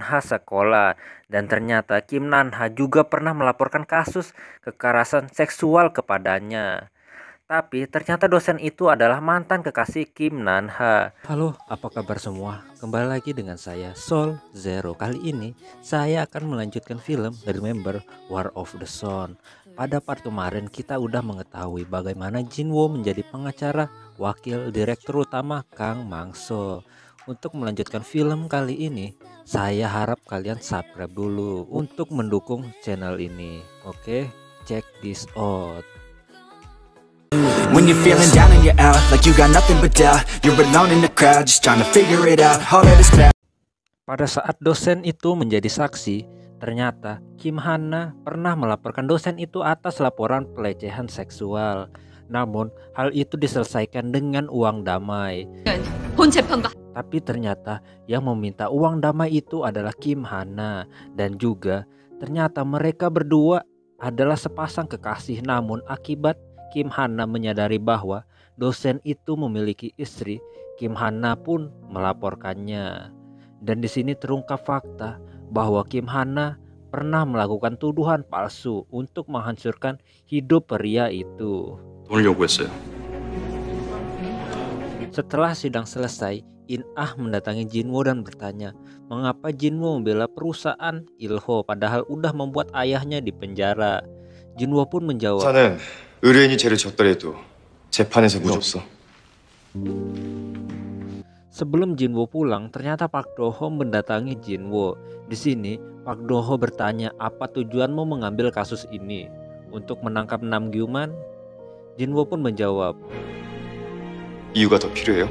Nanha sekolah. Dan ternyata Kim Nanha juga pernah melaporkan kasus kekerasan seksual kepadanya. Tapi ternyata dosen itu adalah mantan kekasih Kim Nanha. Halo, apa kabar semua? Kembali lagi dengan saya Sol Zero. Kali ini saya akan melanjutkan film Remember War of the Sun. Pada part kemarin kita udah mengetahui bagaimana Jinwoo menjadi pengacara wakil direktur utama Kang Mangso. Untuk melanjutkan film kali ini, saya harap kalian subscribe dulu untuk mendukung channel ini. Oke, check this out. When you're feeling down and you're out, like you got nothing but doubt, you're alone in the crowd, just trying to figure it out, all of this cloud. Pada saat dosen itu menjadi saksi, ternyata Kim Hana pernah melaporkan dosen itu atas laporan pelecehan seksual. Namun, hal itu diselesaikan dengan uang damai. Tapi ternyata yang meminta uang damai itu adalah Kim Hana. Dan juga ternyata mereka berdua adalah sepasang kekasih. Namun akibat Kim Hana menyadari bahwa dosen itu memiliki istri, Kim Hana pun melaporkannya. Dan di sini terungkap fakta bahwa Kim Hana pernah melakukan tuduhan palsu untuk menghancurkan hidup pria itu. Setelah sidang selesai, In-ah mendatangi Jinwoo dan bertanya, mengapa Jinwoo membela perusahaan Ilho padahal udah membuat ayahnya di penjara. Jinwoo pun menjawab, 의뢰인이 죄를 졌더라도 재판에서 무죄 없어. Sebelum Jinwoo pulang, ternyata Park Do-ho mendatangi Jinwoo. Di sini, Park Do-ho bertanya, apa tujuanmu mengambil kasus ini? Untuk menangkap Nam Gyu-man? Jinwoo pun menjawab, 이유가 더 필요해요?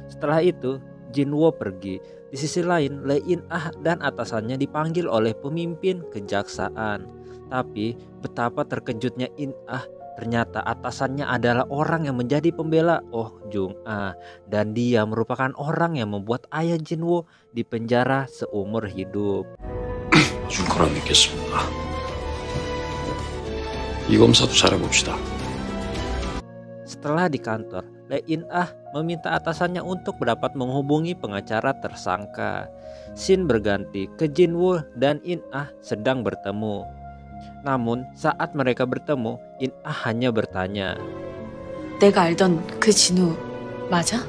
Setelah itu, Jinwoo pergi. Di sisi lain, Lee In-ah dan atasannya dipanggil oleh pemimpin kejaksaan. Tapi betapa terkejutnya In-ah, ternyata atasannya adalah orang yang menjadi pembela Oh Jung-ah. Dan dia merupakan orang yang membuat ayah Jinwoo dipenjara seumur hidup. 준커랑 믿겠습니다. 이 검사도 잘해봅시다. Setelah di kantor, Lee In-ah meminta atasannya untuk dapat menghubungi pengacara tersangka. Scene berganti ke Jinwoo dan In-ah sedang bertemu. Namun saat mereka bertemu, In-ah hanya bertanya, 내가 알던 그 진우 맞아?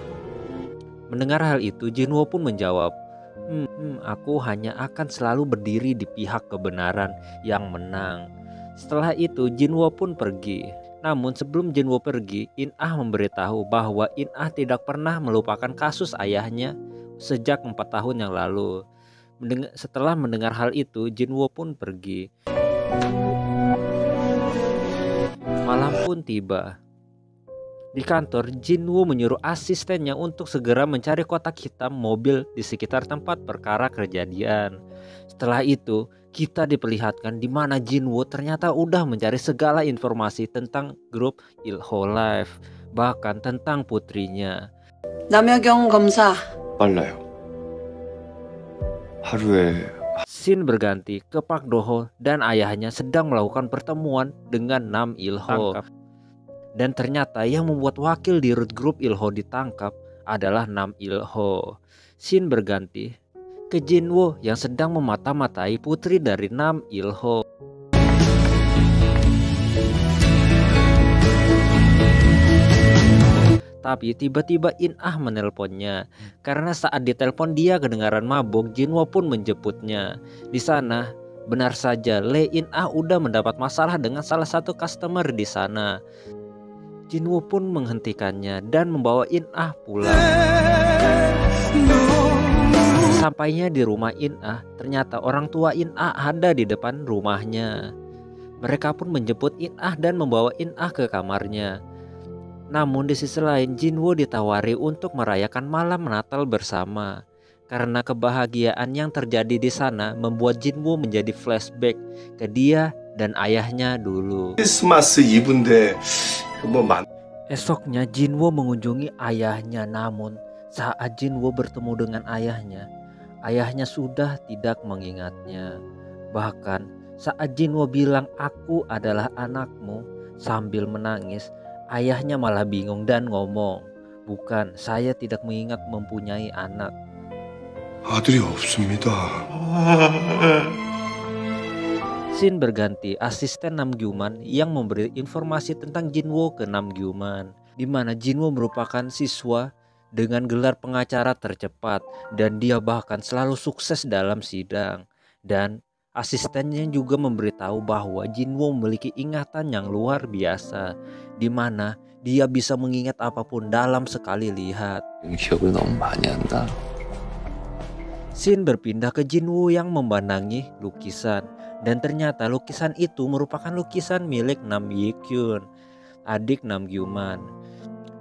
Mendengar hal itu, Jinwoo pun menjawab, aku hanya akan selalu berdiri di pihak kebenaran yang menang. Setelah itu, Jinwoo pun pergi. Namun sebelum Jinwoo pergi, In-ah memberitahu bahwa In-ah tidak pernah melupakan kasus ayahnya sejak 4 tahun yang lalu. Setelah mendengar hal itu, Jinwoo pun pergi. Malam pun tiba. Di kantor, Jinwoo menyuruh asistennya untuk segera mencari kotak hitam mobil di sekitar tempat perkara kejadian. Setelah itu, kita diperlihatkan di mana Jinwoo ternyata udah mencari segala informasi tentang grup Ilho Life, bahkan tentang putrinya. 남여경 검사. 빨라요. 하루에 Scene berganti ke Park Do-ho dan ayahnya sedang melakukan pertemuan dengan Nam Ilho. Dan ternyata yang membuat wakil di root group Ilho ditangkap adalah Nam Ilho. Scene berganti ke Jinwoo yang sedang memata-matai putri dari Nam Ilho. Tapi tiba-tiba In-ah menelponnya. Karena saat ditelepon dia kedengaran mabuk, Jinwoo pun menjemputnya. Di sana, benar saja Lee In-ah udah mendapat masalah dengan salah satu customer di sana. Jinwoo pun menghentikannya dan membawa In-ah pulang. Sampainya di rumah In-ah, ternyata orang tua In-ah ada di depan rumahnya. Mereka pun menjemput In-ah dan membawa In-ah ke kamarnya. Namun di sisi lain, Jinwoo ditawari untuk merayakan malam Natal bersama. Karena kebahagiaan yang terjadi di sana membuat Jinwoo menjadi flashback ke dia dan ayahnya dulu. 크리스마스 이브인데 Esoknya Jinwoo mengunjungi ayahnya, namun saat Jinwoo bertemu dengan ayahnya sudah tidak mengingatnya. Bahkan saat Jinwoo bilang aku adalah anakmu sambil menangis, ayahnya malah bingung dan ngomong, bukan, saya tidak mengingat mempunyai anak. 아들이 없습니다. Scene berganti, asisten Namgyuman yang memberi informasi tentang Jinwoo ke Namgyuman, di mana Jinwoo merupakan siswa dengan gelar pengacara tercepat dan dia bahkan selalu sukses dalam sidang. Dan asistennya juga memberitahu bahwa Jinwoo memiliki ingatan yang luar biasa, di mana dia bisa mengingat apapun dalam sekali lihat. 기억을 너무 많이 한다. Scene berpindah ke Jinwoo yang memandangi lukisan, dan ternyata lukisan itu merupakan lukisan milik Nam Ye-kyun, adik Namgyuman.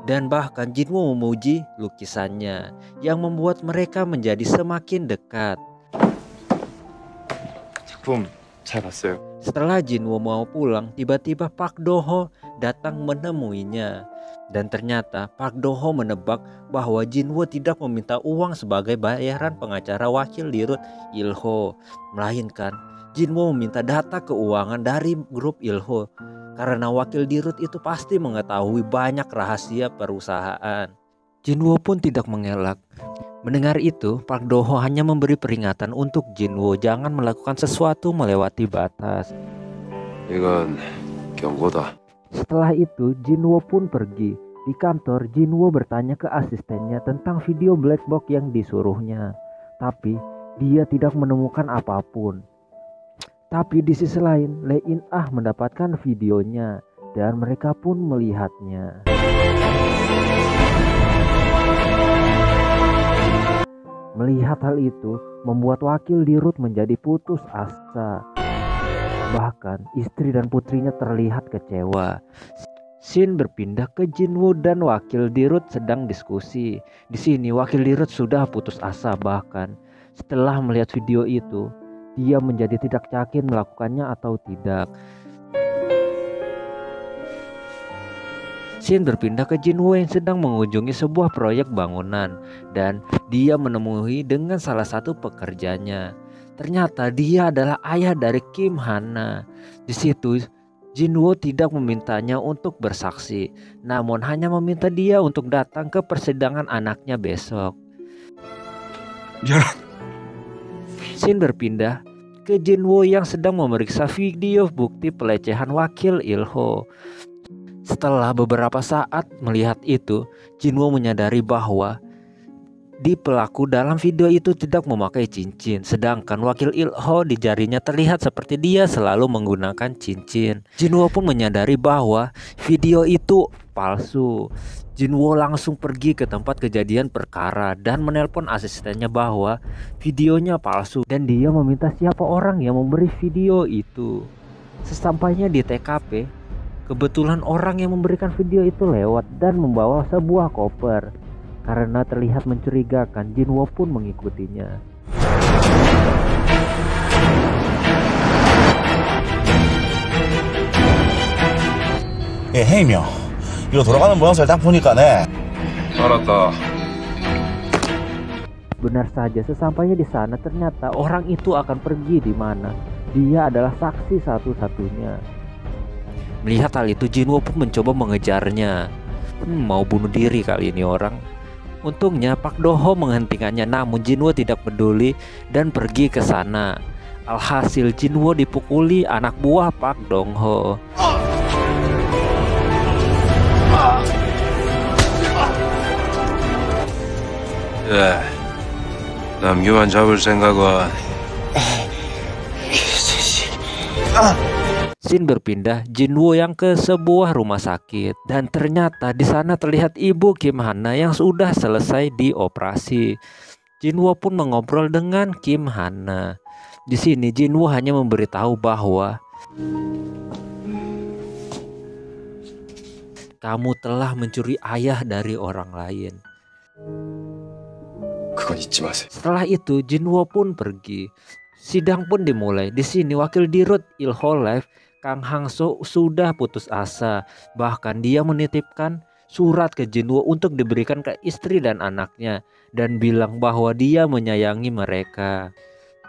Dan bahkan Jinwoo memuji lukisannya yang membuat mereka menjadi semakin dekat. 작품 잘 봤어요. Setelah Jinwoo mau pulang, tiba-tiba Park Do-ho datang menemuinya. Dan ternyata Park Do-ho menebak bahwa Jinwoo tidak meminta uang sebagai bayaran pengacara wakil dirut Il-ho, melainkan Jinwoo meminta data keuangan dari grup Il-ho, karena wakil dirut itu pasti mengetahui banyak rahasia perusahaan. Jinwoo pun tidak mengelak. Mendengar itu, Park Do-ho hanya memberi peringatan untuk Jinwoo jangan melakukan sesuatu melewati batas. 이건 경고다. Setelah itu, Jinwoo pun pergi. Di kantor, Jinwoo bertanya ke asistennya tentang video black box yang disuruhnya. Tapi, dia tidak menemukan apapun. Tapi di sisi lain, Lee In-ah mendapatkan videonya dan mereka pun melihatnya. Melihat hal itu, membuat wakil dirut menjadi putus asa. Bahkan istri dan putrinya terlihat kecewa. Scene berpindah ke Jinwoo dan wakil dirut sedang diskusi. Di sini wakil dirut sudah putus asa, bahkan setelah melihat video itu, dia menjadi tidak yakin melakukannya atau tidak. Scene berpindah ke Jinwoo yang sedang mengunjungi sebuah proyek bangunan dan dia menemui dengan salah satu pekerjanya. Ternyata dia adalah ayah dari Kim Han-na. Di situ Jinwoo tidak memintanya untuk bersaksi, namun hanya meminta dia untuk datang ke persidangan anaknya besok. Scene berpindah ke Jinwoo yang sedang memeriksa video bukti pelecehan wakil Il-ho. Setelah beberapa saat melihat itu, Jinwoo menyadari bahwa di pelaku dalam video itu tidak memakai cincin, sedangkan wakil Il-ho di jarinya terlihat seperti dia selalu menggunakan cincin. Jinwoo pun menyadari bahwa video itu palsu. Jinwoo langsung pergi ke tempat kejadian perkara dan menelpon asistennya bahwa videonya palsu dan dia meminta siapa orang yang memberi video itu. Sesampainya di TKP, kebetulan orang yang memberikan video itu lewat dan membawa sebuah koper. Karena terlihat mencurigakan, Jinwoo pun mengikutinya. 헤이명, 이거 돌아가는 모양새를 딱 보니까네. 알았다. Benar saja, sesampainya di sana ternyata orang itu akan pergi di mana. Dia adalah saksi satu-satunya. Melihat hal itu, Jinwoo pun mencoba mengejarnya. Mau bunuh diri kali ini orang. Untungnya Park Do-ho menghentikannya, namun Jinwoo tidak peduli dan pergi ke sana. Alhasil Jinwoo dipukuli anak buah Park Dong-ho. 야, 남규만 잡을 생각은 Scene berpindah Jinwoo yang ke sebuah rumah sakit dan ternyata di sana terlihat ibu Kim Han-na yang sudah selesai dioperasi. Jinwoo pun mengobrol dengan Kim Han-na. Di sini Jinwoo hanya memberitahu bahwa kamu telah mencuri ayah dari orang lain. 그건 잊지 마세요. Setelah itu Jinwoo pun pergi. Sidang pun dimulai. Di sini wakil dirut Il-ho Live Kang Hang-so sudah putus asa. Bahkan dia menitipkan surat ke Jinwoo untuk diberikan ke istri dan anaknya dan bilang bahwa dia menyayangi mereka.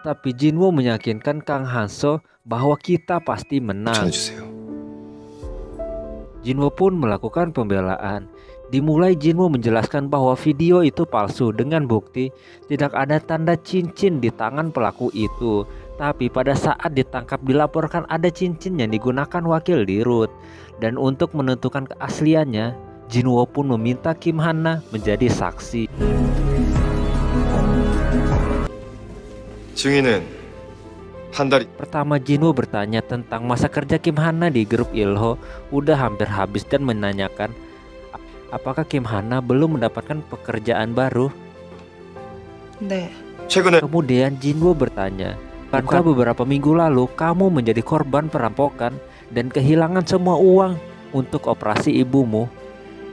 Tapi Jinwoo meyakinkan Kang Han-so bahwa kita pasti menang. 전해주세요. Jinwoo pun melakukan pembelaan. Dimulai Jinwoo menjelaskan bahwa video itu palsu dengan bukti tidak ada tanda cincin di tangan pelaku itu. Tapi pada saat ditangkap dilaporkan ada cincin yang digunakan wakil Dirut. Dan untuk menentukan keasliannya, Jinwoo pun meminta Kim Han-na menjadi saksi. 증인은 한 달이 Pertama Jinwoo bertanya tentang masa kerja Kim Han-na di grup Ilho udah hampir habis dan menanyakan apakah Kim Han-na belum mendapatkan pekerjaan baru. 네. 최근에 Kemudian Jinwoo bertanya, bukankah beberapa minggu lalu kamu menjadi korban perampokan dan kehilangan semua uang untuk operasi ibumu?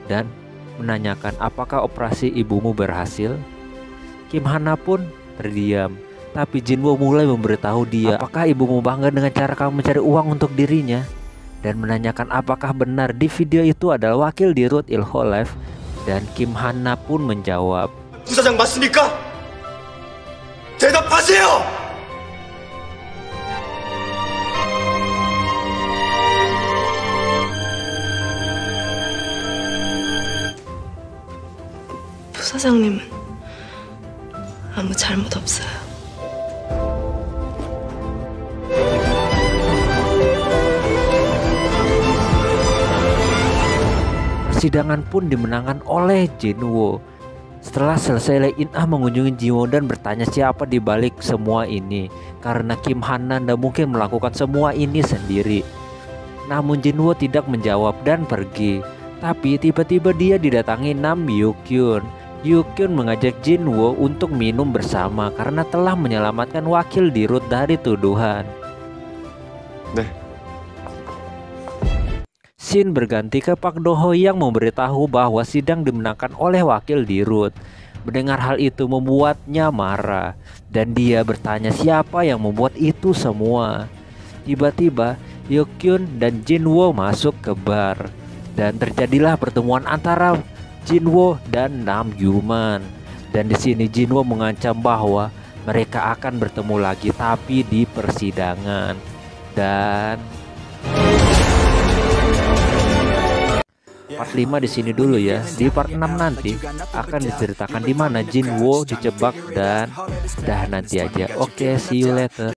Dan menanyakan apakah operasi ibumu berhasil? Kim Han-na pun terdiam. Tapi Jinwoo mulai memberitahu dia apakah ibumu bangga dengan cara kamu mencari uang untuk dirinya, dan menanyakan apakah benar di video itu adalah wakil Dirut Ilho Live. Dan Kim Han-na pun menjawab, 부사장 맞습니까? 대답하세요! 부사장님은 아무 잘못 없어요. Persidangan pun dimenangkan oleh Jinwoo. Setelah selesai, Lee In-ah mengunjungi Jinwoo dan bertanya siapa di balik semua ini, karena Kim Han-na tidak mungkin melakukan semua ini sendiri. Namun Jinwoo tidak menjawab dan pergi. Tapi tiba-tiba dia didatangi Nam Yoo-kyun. Yoo-kyun mengajak Jinwoo untuk minum bersama karena telah menyelamatkan wakil Dirut dari tuduhan. 네. Shin berganti ke Pak Do-ho yang memberitahu bahwa sidang dimenangkan oleh wakil Dirut. Mendengar hal itu membuatnya marah dan dia bertanya siapa yang membuat itu semua. Tiba-tiba Yoo-kyun dan Jinwoo masuk ke bar dan terjadilah pertemuan antara Jinwoo dan Nam Yoo-man. Dan di sini Jinwoo mengancam bahwa mereka akan bertemu lagi tapi di persidangan. Dan part 5 di sini dulu ya. Di part 6 nanti akan diceritakan di mana Jinwoo dijebak dan dah nanti aja. Oke, see you later.